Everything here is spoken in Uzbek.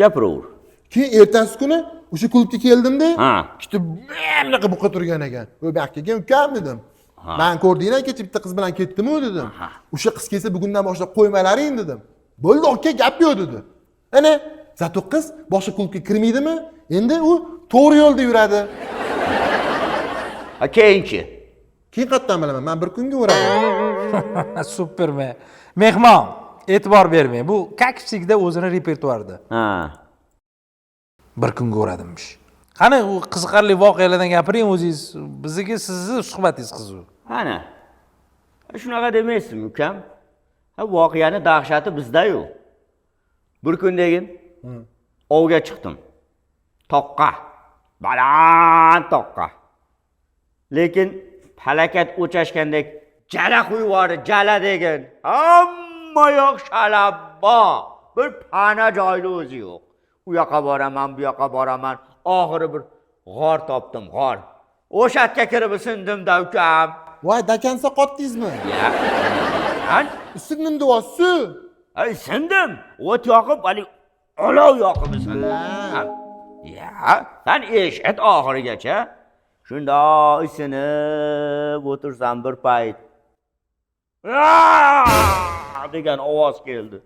Gapiraver. Keyin ertasi kuni o'sha klubga keldimda, Ha. ikkita bunaqa buqa turgan ekan. "Bu yoqqa kelgan ukam" dedim. "Men ko'rdinglar kecha bitta qiz bilan ketdim-ku" dedim. "O'sha qiz kelsa bugundan boshlab qo'ymalaring" dedim. "Bo'ldi, aka, gap yo'q" dedi. Ana, zato qiz boshqa klubga kirmaydimi? Endi u to'g'ri yo'lda yuradi. Ha, keyinchi. Keyin qayerdan bilaman? Men bir kunga o'raman. Superman. Mehmon, e'tibor bermang. Bu kaksikda o'zini repertuarida. Ha. Bir kunga o'radimmish. Qani u qiziqarli voqealardan gapiring o'zingiz. Bizga sizni suhbatingiz qiziq. Ana. Shunaqa demaysizmi, ukam? Ha, voqeani dahshati bizda-yu. Bir kundagin ovga chiqdim. Toqqa. Baland toqqa. Lekin falakat o'chashgandek jala quyvordi, jala degan. Hamma yoq shalabbo. Bir pana joyli o'zi yo'q. U yoqqa boraman, bu yoqqa boraman. Oxiri bir g'or topdim, g'or. O'sha yerga kirib sindim-da, ukam. Voy, dakansa qotdingizmi? Ya. Lan, Sindim duosi. ay sindim. O't yoqib, hali olov yoqib sindim. Ya, sen eshit oxirigacha. Shunda isinib o'tirsam bir payt degan ovoz keldi.